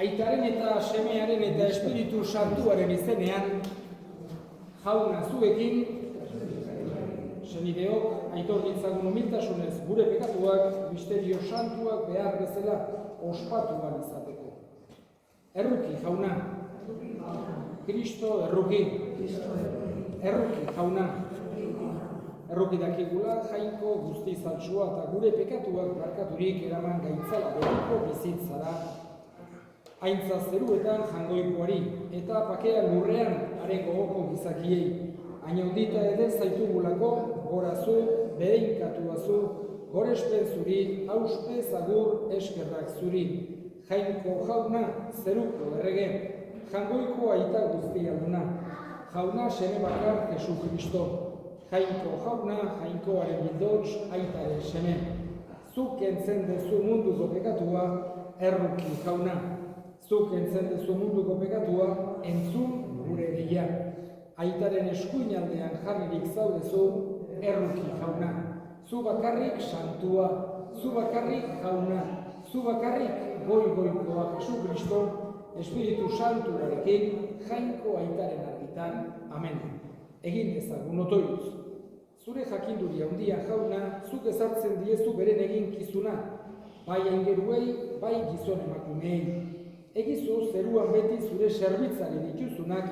Aitaren eta semearen eta Espiritu Santuaren izenean, jauna zuekin, senideok, aitor ditzagun humiltasunez gure pekatuak, misterio santuak behar bezala ospatu ahal izateko. Erruki, jauna. Kristo erruki. Erruki, jauna. Erruki dakigula, jainko guzti zaltsua eta gure pekatuak barkaturik eraman gaitzala betiko bizitzara. Aintza zeruetan jangoikoari, eta pakea lurrean haren gogoko gizakiei. Ainaudita ere zaitugulako, gorazu, beheinkatuazu, gorespen zuri, auspe zagur eskerrak zuri. Jainko jauna, zeruko errege, jangoiko aita guzti alduna. Jauna seme bakar Jesu Kristo. Jainko jauna, jainkoaren bildots, aitaren seme. Zuk entzen dezu munduko pekatua, erruki jauna. Zuk entzen dezu munduko pekatua, entzun gure deia. Aitaren eskuinaldean jarririk zaudezu, erruki jauna. Zu bakarrik santua, zu bakarrik jauna, zu bakarrik goikoa Jesu Kristo, Espiritu Santuarekin, jainko aitaren argitan. Amen. Egin dezagun otoituz. Zure jakinduria handia jauna, zuk ezartzen diezu beren eginkizuna, bai aingeruei, bai gizon emakumeei. Egizu zeruan beti zure zerbitzari dituzunak,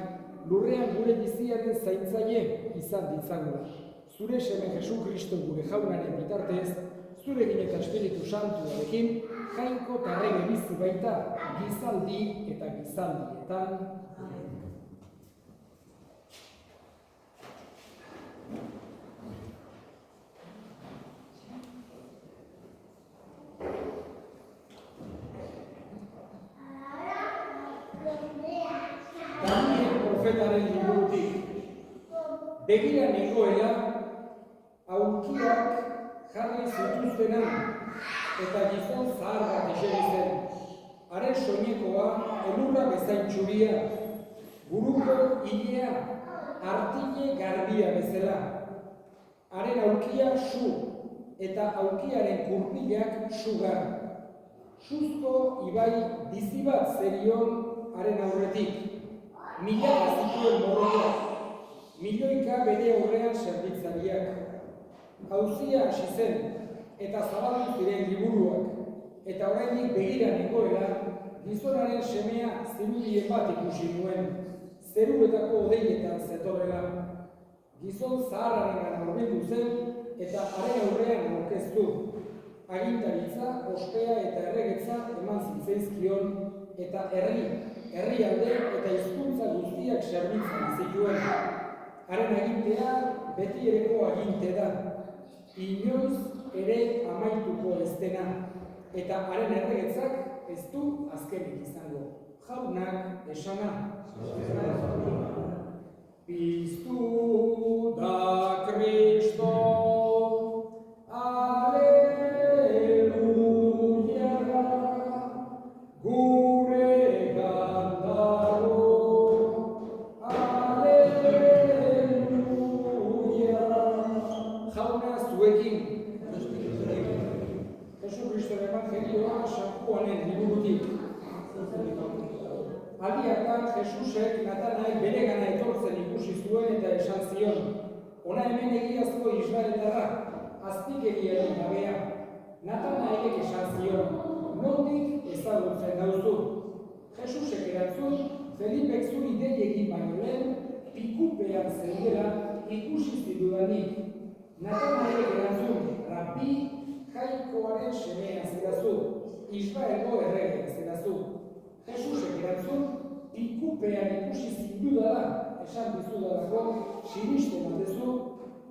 lurrean gure biziaren zaintzaile izan ditzagula. Zure seme Jesu Kristo gure jaunaren bitartez, zurekin eta Espiritu Santuarekin, jainko tarrege bizi baita, gizaldi eta gizaldietan. Profetaren liburutik, begira nengoela, aulkiak jarri zituztena eta gizon zahar bat eseri zen. Haren soinekoa elurra bezain txuria, buruko ilea artile garbia bezala. Haren aulkia su eta aulkiaren kurpilak sugar. Suzko ibai bizi bat zerion haren aurretik. Milaka zituen morroiak, milioika bere aurrean zerbitzariak. Auzia hasi zen, eta zabaldu ziren liburuak, eta oraindik begira nengoela, gizonaren semea zirudien bat ikusi nuen, zeruetako odeietan zetorrela. Gizon zaharrarengan hurbildu zen, eta haren aurrean aurkeztu. Agintaritza, ospea eta erregetza eman zitzaizkion, eta herrialde eta hizkuntza guztiak zerbitzan zituen. Haren agintea beti ereko aginte da, inoiz ere amaituko ez dena, eta haren erregetzak ez du azkenik izango. Jaunak esana. Piztu da Kristo, Aldiatan Jesusek Natanael beregana etortzen ikusi zuen eta esan zion, ona hemen egiazko Israeldarra, aztikeriaren gabea. Natanaelek esan zion, nondik ezagutzen dauzu. Jesusek erantzun, Felipek zuri dei egin baino lehen, pikupean zeudela ikusi zidudanik. Natanaelek erantzun, Rabbi, jainkoaren semea zerazu, Israelgo erregea zerazu. Jesusek erantzun, pikupean ikusi zindudala, esan dizudalako, sinisten aldezu,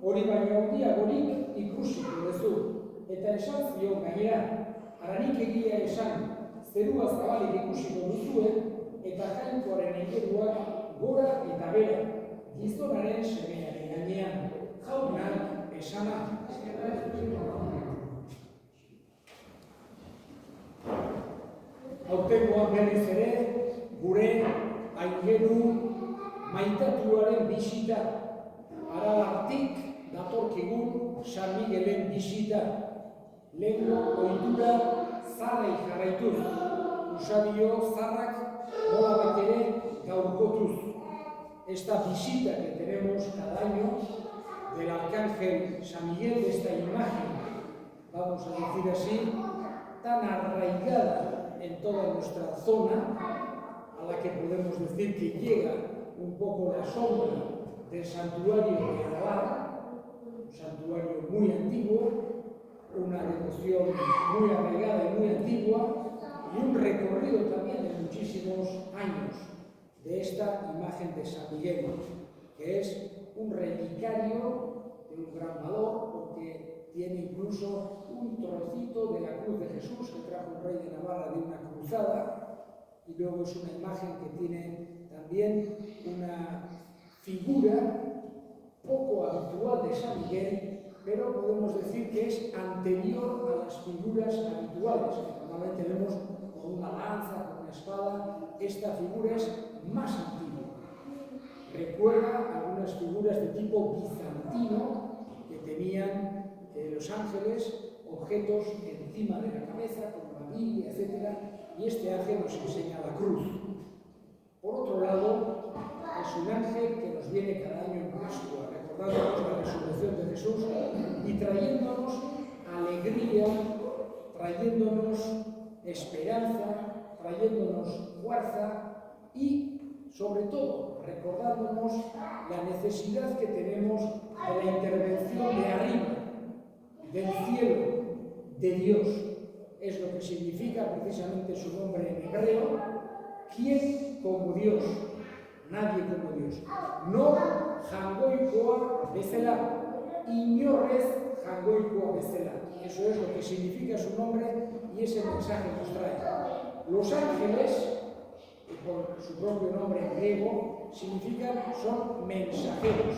hori baino handiagorik ikusiko dezu. Eta esan zion gainera, haranik egia esan, zerua zabalik ikusiko duzue, eta jainkoaren egeruak gora eta bera, gizonaren semearen gainean, jaunak esana. Aurtengoan berriz ere, gure aingeru maitatuaren bisita. Aralartik datorkigun San Miguelen bisita. Lehenko ohitura zarrei jarraituz. Usadio Zarrak nola betere gaurkotuz. Esta visita que tenemos cada año del Arcángel San Miguel, de esta imagen, vamos a decir así, tan arraigada en toda nuestra zona, a la que podemos decir que llega un poco la sombra del santuario de Navarra, un santuario muy antiguo, una devoción muy arraigada y muy antigua, y un recorrido también de muchísimos años de esta imagen de San Miguel, que es un relicario de un gran valor, porque tiene incluso un trocito de la cruz de Jesús que trajo el rey de Navarra de una cruzada, y luego es una imagen que tiene también una figura poco habitual de San Miguel, pero podemos decir que es anterior a las figuras habituales, que normalmente vemos con una lanza, con una espada. Esta figura es más antigua. Recuerda algunas figuras de tipo bizantino que tenían los ángeles, objetos encima de la cabeza, como la Biblia, etc. Y este ángel nos enseña la cruz. Por otro lado, es un ángel que nos viene cada año en Pascua, recordándonos la resurrección de Jesús y trayéndonos alegría, trayéndonos esperanza, trayéndonos fuerza y, sobre todo, recordándonos la necesidad que tenemos de la intervención de arriba, del cielo, de Dios. Es lo que significa precisamente su nombre en hebreo. ¿Quién como Dios? Nadie como Dios. No jangoikoa bezala, inorrez jangoikoa bezala. Eso es lo que significa su nombre y ese mensaje nos trae. Los ángeles, por su propio nombre en griego, son mensajeros.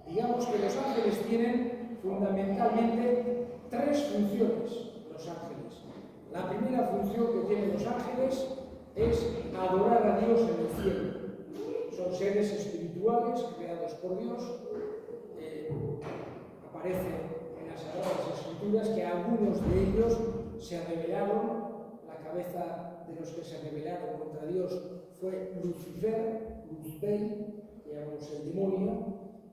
Digamos que los ángeles tienen fundamentalmente tres funciones. Los ángeles. La primera función que tienen los ángeles es adorar a Dios en el cielo. Son seres espirituales creados por Dios. Aparece en las Sagradas Escrituras que algunos de ellos se rebelaron. La cabeza de los que se rebelaron contra Dios fue Lucifer, Luzbel, que llamamos el demonio,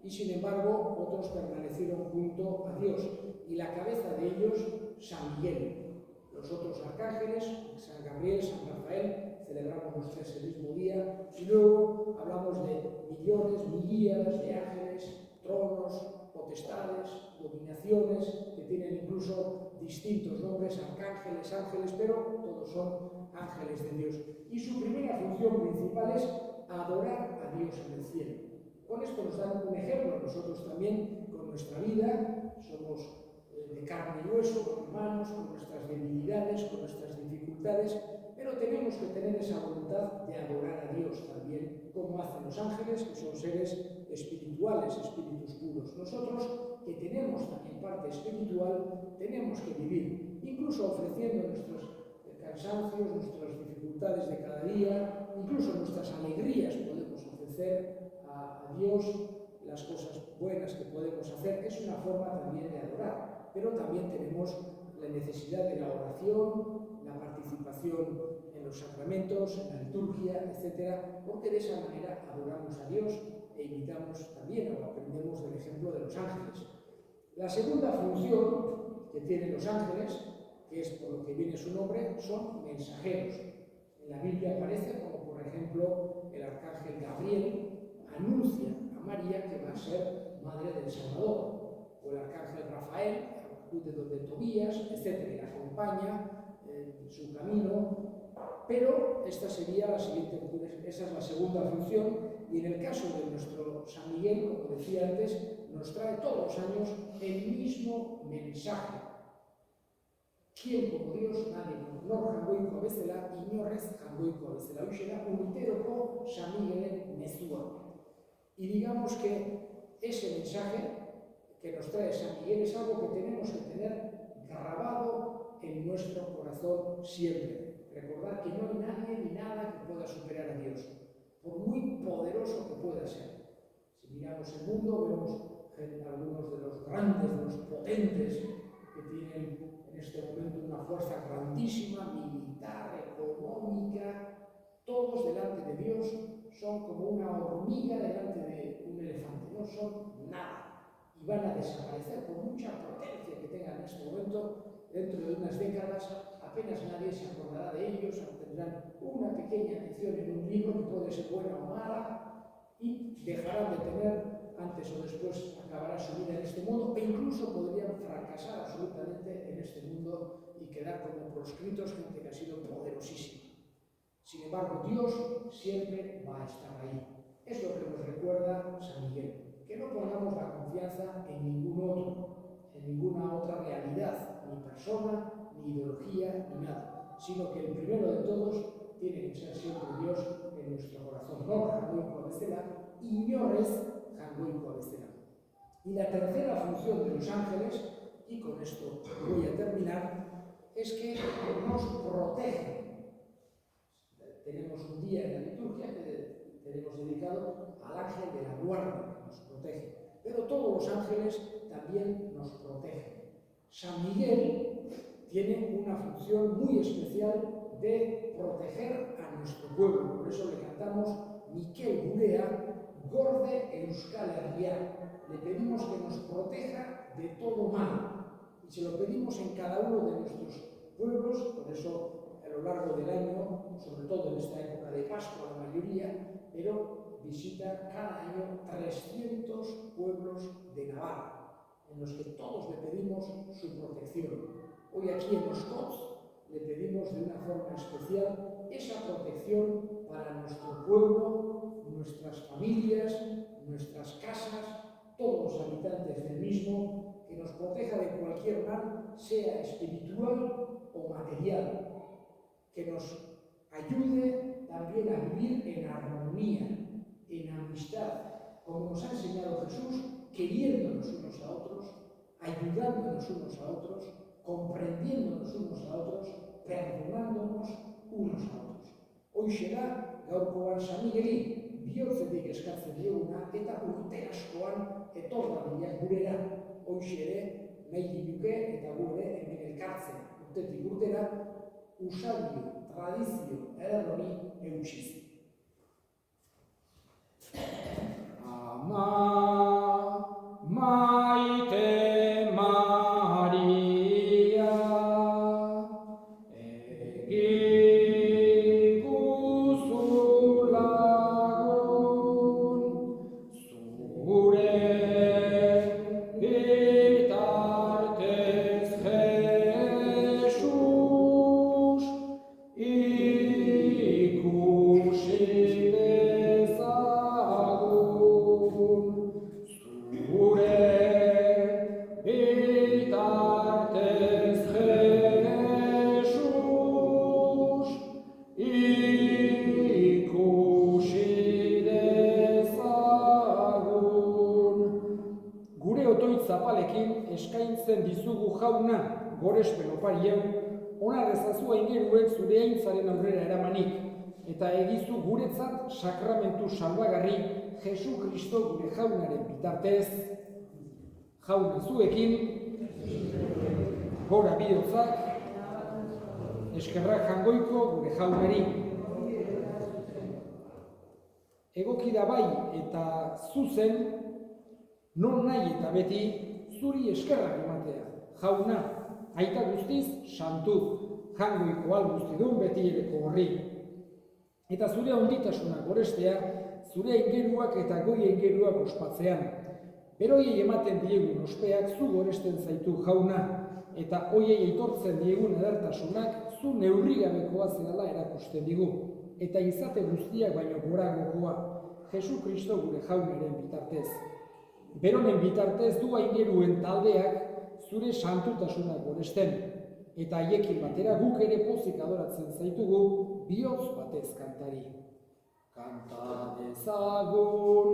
y sin embargo otros permanecieron junto a Dios. Y la cabeza de ellos, San Miguel. Los otros arcángeles, San Gabriel, San Rafael, celebramos los tres el mismo día, y luego hablamos de millones, miríadas de ángeles, tronos, potestades, dominaciones, que tienen incluso distintos nombres, arcángeles, ángeles, pero todos son ángeles de Dios. Y su primera función principal es adorar a Dios en el cielo. Con esto nos dan un ejemplo. Nosotros también, con nuestra vida, somos de carne y hueso, humanos, con nuestras debilidades, con nuestras dificultades, pero tenemos que tener esa voluntad de adorar a Dios también, como hacen los ángeles, que son seres espirituales, espíritus puros. Nosotros, que tenemos también parte espiritual, tenemos que vivir, incluso ofreciendo nuestros cansancios, nuestras dificultades de cada día, incluso nuestras alegrías podemos ofrecer a Dios, las cosas buenas que podemos hacer. Es una forma también de adorar, pero también tenemos la necesidad de la oración, la participación en los sacramentos, en la liturgia, etc., porque de esa manera adoramos a Dios e imitamos también o aprendemos del ejemplo de los ángeles. La segunda función que tienen los ángeles, que es por lo que viene su nombre, son mensajeros. En la Biblia aparece como, por ejemplo, el arcángel Gabriel anuncia a María que va a ser madre del Salvador, o el arcángel Rafael acude donde Tobías, etc., y la acompaña en su camino. Pero esta sería la siguiente, esa es la segunda función, y en el caso de nuestro San Miguel, como decía antes, nos trae todos los años el mismo mensaje. ¿Quién como Dios? Nadie como nor jangoiko bezala, inorrez jangoiko bezala. Hoxe da urteroko San Miguelen mezua. Y digamos que ese mensaje que nos trae San Miguel es algo que tenemos que tener grabado en nuestro corazón siempre. Recordar que no hay nadie ni nada que pueda superar a Dios, por muy poderoso que pueda ser. Si miramos el mundo, vemos algunos de los grandes, de los potentes que tienen en este momento una fuerza grandísima, militar, económica, todos delante de Dios son como una hormiga delante de un elefante, no son nada y van a desaparecer por mucha potencia que tengan en este momento. Dentro de unas décadas apenas nadie se acordará de ellos, tendrán una pequeña mención en un libro que puede ser buena o mala y dejarán de tener, antes o después acabará su vida en este mundo, e incluso podrían fracasar absolutamente en este mundo y quedar como proscritos, gente que ha sido poderosísima. Sin embargo, Dios siempre va a estar ahí. Es lo que nos recuerda San Miguel. Que no pongamos la confianza en ningún otro, en ninguna otra realidad, ni persona, ni ideología, ni nada, sino que el primero de todos tiene que ser siempre Dios en nuestro corazón. No jangoiko bezala, inorez jangoiko bezala. Y la tercera función de los ángeles, y con esto voy a terminar, es que nos protegen. Tenemos un día en la liturgia que tenemos dedicado al ángel de la guardia, que nos protege. Pero todos los ángeles también nos protegen. San Miguel tiene una función muy especial de proteger a nuestro pueblo. Por eso le cantamos Mikel Gurea, Gorde Euskal Herria. Le pedimos que nos proteja de todo mal. Y se lo pedimos en cada uno de nuestros pueblos, por eso a lo largo del año, sobre todo en esta época de Pascua la mayoría, pero visita cada año 300 pueblos de Navarra, en los que todos le pedimos su protección. Hoy aquí en los COTS le pedimos de una forma especial esa protección para nuestro pueblo, nuestras familias, nuestras casas, todos los habitantes del mismo, que nos proteja de cualquier mal, sea espiritual o material, que nos ayude también a vivir en armonía, en amistad, como nos ha enseñado Jesús, queriéndonos unos a otros, ayudándonos unos a otros, comprendiéndonos unos a otros, perdonándonos unos a otros. Hoixera, gaurkoan San Migueli, bihotzetik eskatzen dioguna, eta urte askoan etorra dira gurera. Hoxe ere, nahi dinuke eta gure hemen elkartzen urtetik urtera, usadio, tradizio, ederroni eutsiz. Ama, maite Maria, egiguzu lagun, zure bitartez Jesus, ikusi dezagun, zure bitartez Jesus, ikusi dezagun. Gure otoitz zapalekin eskaintzen dizugu jauna, gorespen opari hau, onar ezazu aingeruek zure aintzaren aurrera eramanik, eta egizu guretzat sakramentu salbagarri Jesu Kristo gure jaunaren bitartez, jauna zuekin, gora bihotzak, eskerrak jangoiko gure jaunari. Egoki da bai eta zuzen, non nahi eta beti zuri eskerrak ematea, jauna, aita guztiz santu, jangoiko alguztidun beti ereko horri. Eta zure onditasuna gorestea, zure aingeruak eta goi aingeruak ospatzean. Beroiei ematen diegun ospeak zu goresten zaitu jauna, eta hoiei aitortzen diegun edertasunak zu neurrigabekoa zerala erakusten digu, eta izate guztiak baino goragokoa, Jesu Kristo gure jaunaren bitartez. Beronen bitartez du aingeruen taldeak zure santutasuna goresten, eta haiekin batera guk ere pozik adoratzen zaitugu bihotz batez kantari. Kanta dezagun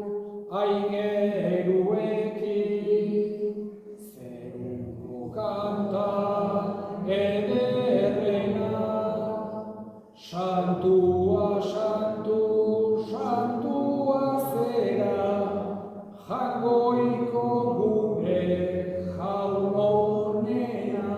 aingeruekin, zeruko kanta ederrena, santua, santu, santua zera, jangoiko gure jaun honena.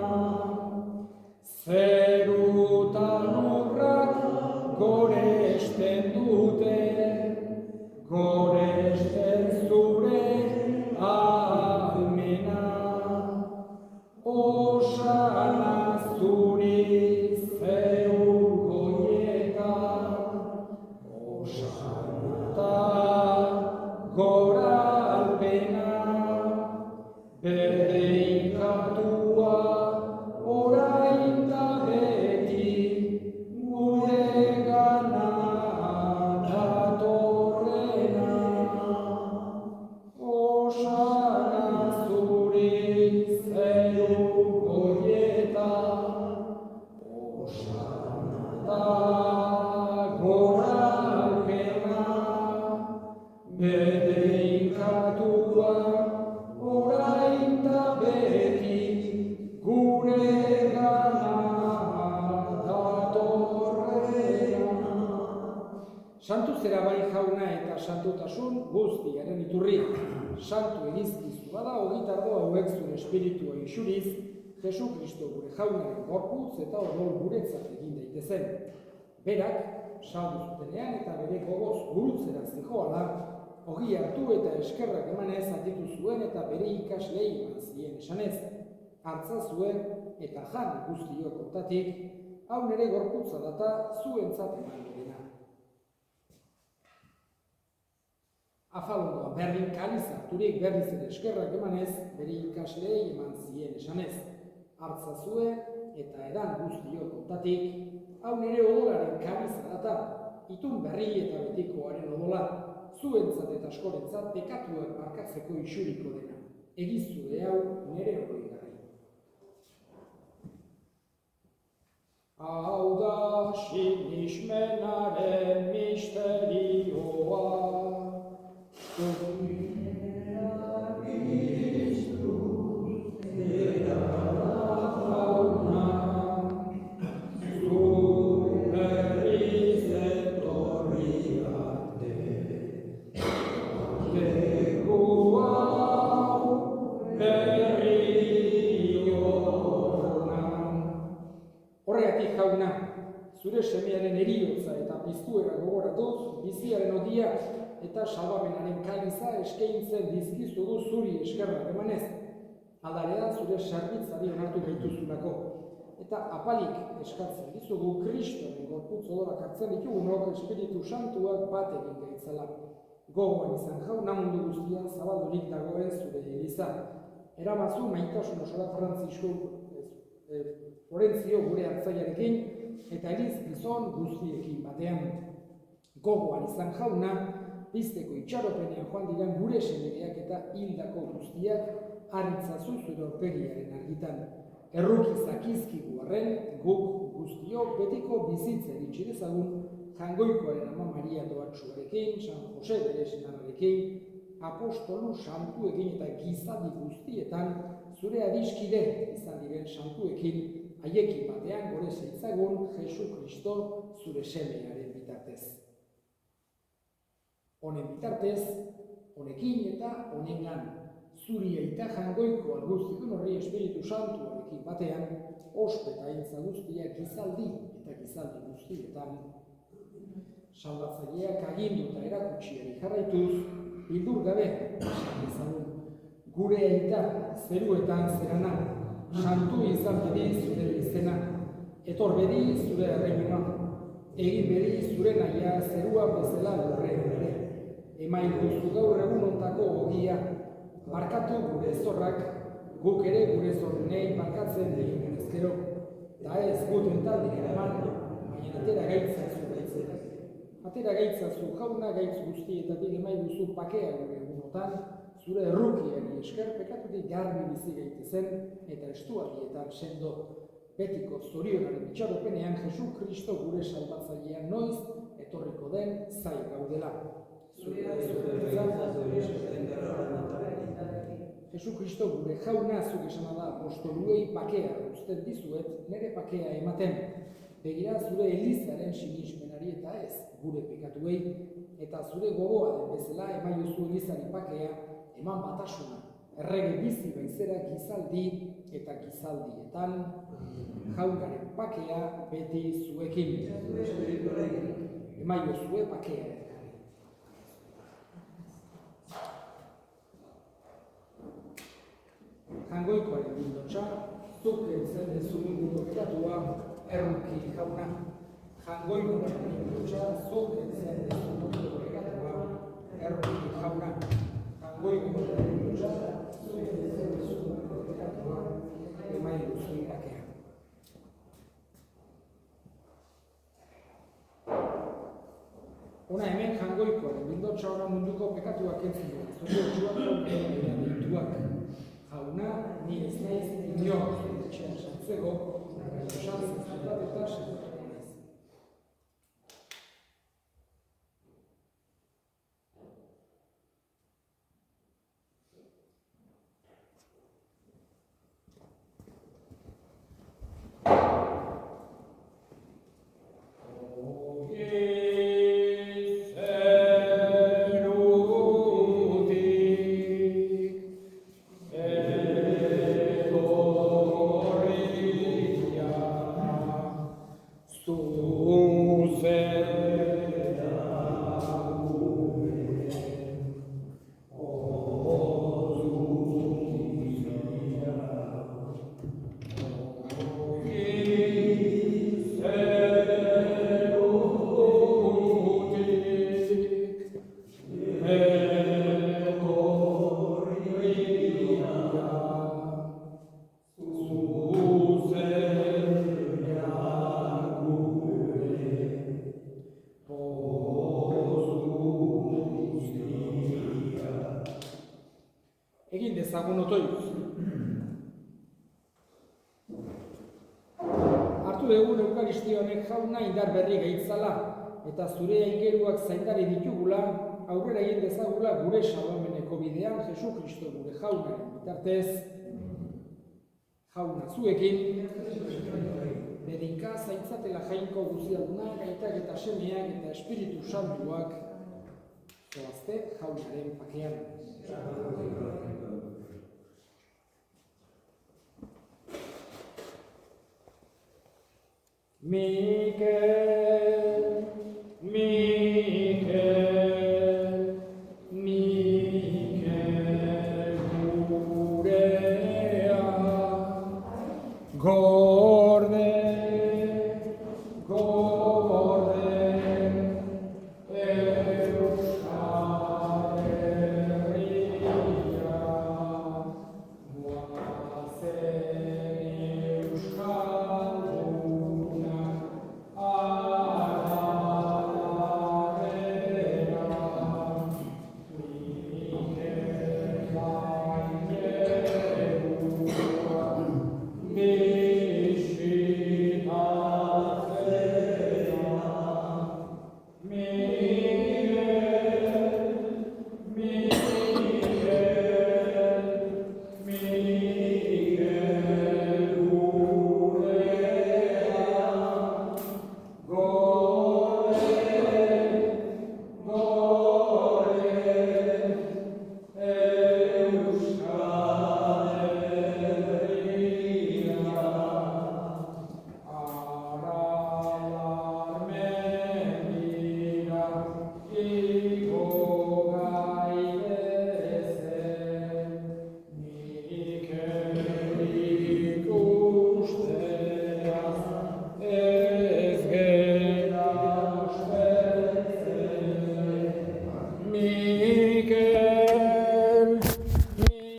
eta santotasun guztiaren iturri. Santu irizkizu bada, ogitardo hauek zure espiritua isuriz, Jesu Kristo gure jaunaren gorputz eta odol guretzat egin daitezen. Berak, saldu zutenean eta bere gogoz gurutzera zijoala, ogi hartu eta eskerrak emanez atitu zuen eta bere ikaslei eman zien esanez. Hartza zuen eta jan guztiok hortatik, hau nere gorputza data zuentzat eman dena. Afalondoa berdin kaliza harturik berriz ere eskerrak emanez, bere ikaslei eman zien esanez. Hartza zuen eta edan guztiok hortatik, hau nere odolaren kaliza data, itun berri eta betikoaren odola, zuentzat eta askorentzat pekatuak barkatzeko isuriko dena. Egizue hau nere oroigarri. Hau da sinismenaren misterioa, horregatik jauna, zure semearen eriotza eta piztuera gogoratuz, biziaren odia eta salbamenaren kaliza eskaintzen dizkizugu zuri eskerrak emanez. Aldarea zure zerbitzari onartu gaituzulako. Eta apalik eskatzen dizugu Kristoren gorputz odorak hartzen ditugunok Espiritu Santuak bat egin gaitzala. Gogoan izan jauna mundu guztian zabaldurik dagoen zure eliza. Eramazu maitasun osora Frantzisko Florentzio gure hartzaiarekin eta eliz gizon guztiekin batean. Gogoan izan jauna, pizteko itxaropenean joan diren gure semereak eta hildako guztiak haritzazu zure aurpegiaren argitan. Erruki zakizkigu arren, guk guztiok betiko bizitza eritsi dezagun Jangoikoaren Ama Maria doatsuarekin, San Jose bere senarrarekin, apostolu santuekin eta gizadi guztietan zure adiskide izan diren santuekin, haiekin batean gore zeitzagun Jesu Kristo zure semearen bitartez. Honen bitartez, honekin eta honengan, zuri eta jangoiko alguztikun horri Espiritu Santuarekin batean, ospeta intza guztiak gizaldi eta gizaldi guztietan, salbatzaileak agindu eta erakutsiari jarraituz, bildur gabe, esan dezagun, gure aita zeruetan zerana, santu izan bedi zure izena, etor bedi zure erreimena, egin bedi zure naia zerua bezala lurre. Emain duzu gaur egun ontako ogia, barkatu gure zorrak, guk ere gure zorrunei barkatzen egin ezkero, da ez guten taldik eraman, baina atera gaitzazu gaitzera. Atera gaitzazu jauna gaitz guztietatik emain duzu pakea gure egunotan, zure errukiari esker pekatutik garbi bizi gaitezen eta estualdietan sendo betiko zorionaren itxaropenean Jesu Kristo gure salbatzailean noiz etorriko den zai gaudela. Jesu Kristo gure jauna zuk esana da apostoluei pakea uzten dizuet nire pakea ematen. Begira zure elizaren sinismenari eta ez gure pekatuei eta zure gogoa den bezala emaiozu elizari pakea eman batasuna. Errege bizi baizera gizaldi eta gizaldietan jaunaren pakea beti zuekin. Emaiozue pakea. Jangoikoaren bildotxa, zuk zen dezun guko pekatua erruki jauna. Jangoikoaren bildotxa, zuk zen dezun guko pekatua erruki jauna. Jangoikoaren bildotxa, zuk zen dezun guko pekatua emailuzui pakea. Hona hemen jangoikoaren bildotxa hona munduko pekatuak entzun dut. Zoriotxuak dituak. Jauna, ni ez naiz inor, etxean sartzeko, esan zentzutat eta sentzutat naiz. Hartu egun Eukaristia honek jauna indar berri gaitzala, eta zure aingeruak zaindari ditugula, aurrera egin dezagula gure salvameneko bidean Jesu Kristo gure jaunaren bitartez. Jauna zuekin, bedinka zaintzatela jainko guziadunak, aitak eta semeak eta Espiritu Santuak, zoazte jaunaren pakean. Mikel, Mikel, Mikel gurea,